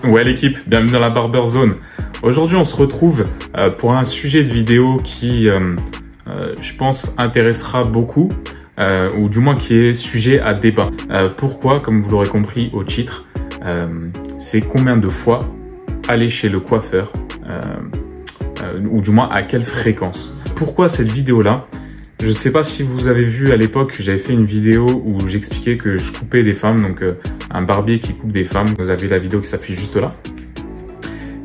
Ouais l'équipe, bienvenue dans la Barber Zone. Aujourd'hui on se retrouve pour un sujet de vidéo qui, je pense, intéressera beaucoup, ou du moins qui est sujet à débat. Pourquoi, comme vous l'aurez compris au titre, c'est combien de fois aller chez le coiffeur, ou du moins à quelle fréquence. Pourquoi cette vidéo-là? Je ne sais pas si vous avez vu à l'époque, j'avais fait une vidéo où j'expliquais que je coupais des femmes, donc un barbier qui coupe des femmes. Vous avez la vidéo qui s'affiche juste là.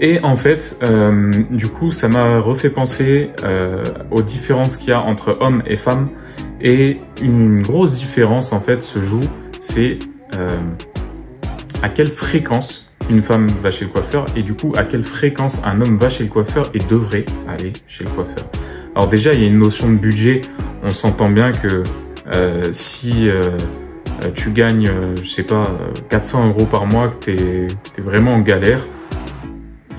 Et en fait, du coup, ça m'a refait penser aux différences qu'il y a entre hommes et femmes. Et une grosse différence, en fait, se joue, c'est à quelle fréquence une femme va chez le coiffeur et du coup, à quelle fréquence un homme va chez le coiffeur et devrait aller chez le coiffeur. Alors déjà, il y a une notion de budget. On s'entend bien que si tu gagnes, je sais pas, 400 € par mois, que t'es vraiment en galère,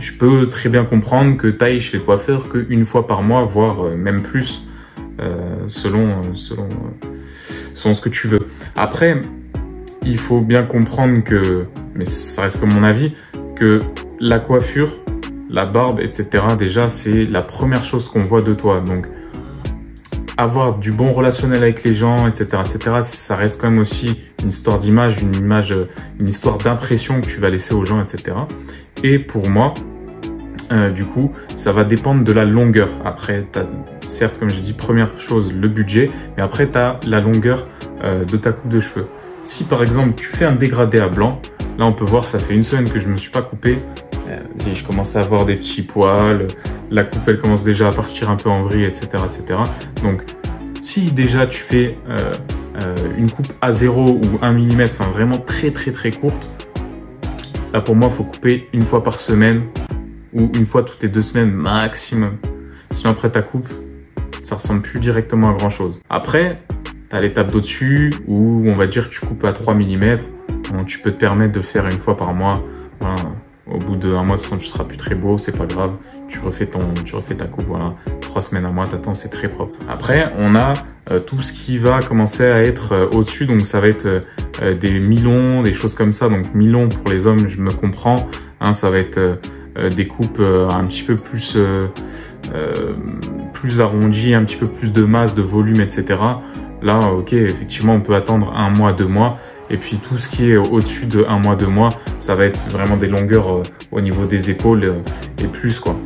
je peux très bien comprendre que tu ailles chez le coiffeur qu'une fois par mois, voire même plus, selon ce que tu veux. Après, il faut bien comprendre que, mais ça reste que mon avis, que la coiffure, la barbe, etc. déjà, c'est la première chose qu'on voit de toi. Donc, avoir du bon relationnel avec les gens, etc., ça reste quand même aussi une histoire d'image, une histoire d'impression que tu vas laisser aux gens, etc. Et pour moi, du coup, ça va dépendre de la longueur. Après, certes, comme j'ai dit, première chose, le budget, mais après, tu as la longueur de ta coupe de cheveux. Si par exemple, tu fais un dégradé à blanc, là, on peut voir, ça fait une semaine que je me suis pas coupé. Je commence à avoir des petits poils, la coupe elle commence déjà à partir un peu en vrille, etc., etc. Donc, si déjà tu fais une coupe à 0 ou 1 mm, enfin vraiment très courte, là pour moi il faut couper une fois par semaine ou une fois toutes les 2 semaines maximum. Sinon après ta coupe, ça ressemble plus directement à grand chose. Après, tu as l'étape d'au-dessus où on va dire que tu coupes à 3 mm, donc tu peux te permettre de faire une fois par mois. Voilà. Au bout de 1 mois, de toute façon, tu seras plus très beau, c'est pas grave. Tu refais ta coupe, voilà. 3 semaines, 1 mois, t'attends, c'est très propre. Après, on a tout ce qui va commencer à être au-dessus. Donc, ça va être des mi-longs, des choses comme ça. Donc, mi-long pour les hommes, je me comprends. Hein, ça va être des coupes un petit peu plus arrondies, un petit peu plus de masse, de volume, etc. Là, ok, effectivement, on peut attendre 1 mois, 2 mois. Et puis tout ce qui est au-dessus de 1 mois, 2 mois, ça va être vraiment des longueurs au niveau des épaules et plus quoi.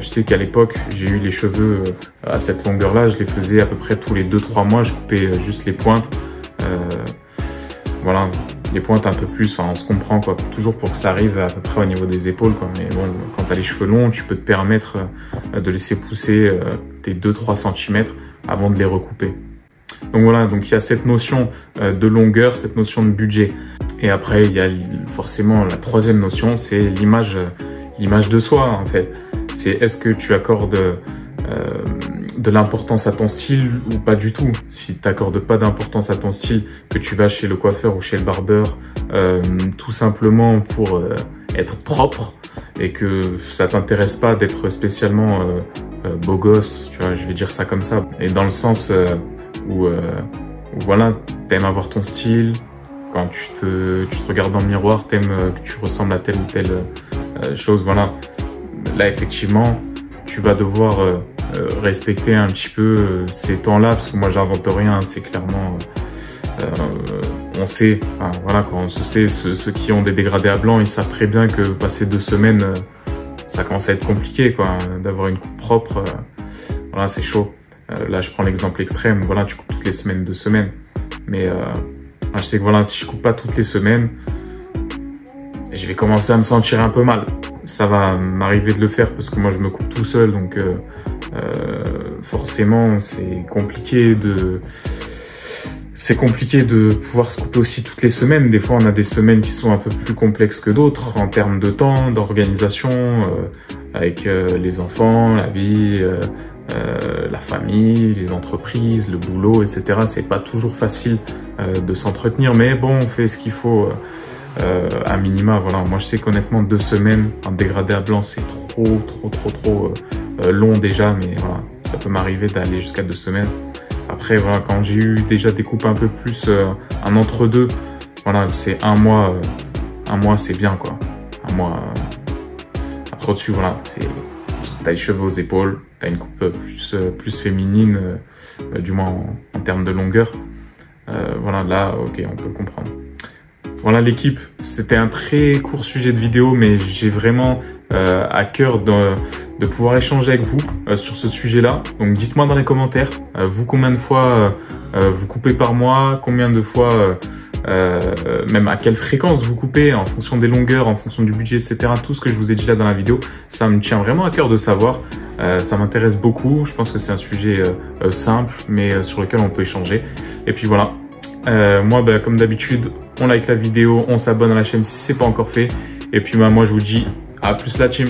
Je sais qu'à l'époque, j'ai eu les cheveux à cette longueur-là, je les faisais à peu près tous les 2-3 mois, je coupais juste les pointes. Voilà, les pointes un peu plus, enfin on se comprend quoi, toujours pour que ça arrive à peu près au niveau des épaules quoi. Mais bon, quand tu as les cheveux longs, tu peux te permettre de laisser pousser tes 2-3 cm avant de les recouper. Donc voilà, donc il y a cette notion de longueur, cette notion de budget. Et après, il y a forcément la troisième notion, c'est l'image de soi en fait. C'est est-ce que tu accordes de l'importance à ton style ou pas du tout. Si tu n'accordes pas d'importance à ton style, que tu vas chez le coiffeur ou chez le barbeur, tout simplement pour être propre et que ça t'intéresse pas d'être spécialement beau gosse, tu vois, je vais dire ça comme ça. Et dans le sens... où voilà, t'aimes avoir ton style, quand tu te regardes dans le miroir, t'aimes que tu ressembles à telle ou telle chose, voilà. Là, effectivement, tu vas devoir respecter un petit peu ces temps-là, parce que moi, j'invente rien, c'est clairement... on sait, enfin, voilà, quand on se sait, ceux qui ont des dégradés à blanc, ils savent très bien que passer 2 semaines, ça commence à être compliqué, quoi, d'avoir une coupe propre, voilà, c'est chaud. Là, je prends l'exemple extrême. Voilà, tu coupes toutes les semaines, 2 semaines. Mais je sais que voilà, si je coupe pas toutes les semaines, je vais commencer à me sentir un peu mal. Ça va m'arriver de le faire parce que moi, je me coupe tout seul. Donc, forcément, c'est compliqué de pouvoir se couper aussi toutes les semaines. Des fois, on a des semaines qui sont un peu plus complexes que d'autres en termes de temps, d'organisation, avec les enfants, la vie... la famille, les entreprises, le boulot, etc. C'est pas toujours facile de s'entretenir, mais bon, on fait ce qu'il faut à minima. Voilà, moi je sais qu'honnêtement 2 semaines en dégradé à blanc, c'est trop long déjà, mais voilà, ça peut m'arriver d'aller jusqu'à 2 semaines. Après, voilà, quand j'ai eu déjà des coupes un peu plus un entre-deux, voilà, c'est 1 mois, c'est bien quoi. moi, après au-dessus, voilà, t'as les cheveux aux épaules, t'as une coupe plus féminine, du moins en termes de longueur. Voilà, là, ok, on peut le comprendre. Voilà l'équipe, c'était un très court sujet de vidéo, mais j'ai vraiment à cœur de pouvoir échanger avec vous sur ce sujet-là. Donc dites-moi dans les commentaires, vous combien de fois vous coupez par mois, combien de fois, même à quelle fréquence vous coupez, en fonction des longueurs, en fonction du budget, etc. Tout ce que je vous ai dit là dans la vidéo, ça me tient vraiment à cœur de savoir. Ça m'intéresse beaucoup, je pense que c'est un sujet simple, mais sur lequel on peut échanger. Et puis voilà, moi comme d'habitude, on like la vidéo, on s'abonne à la chaîne si c'est pas encore fait. Et puis moi je vous dis à plus la team.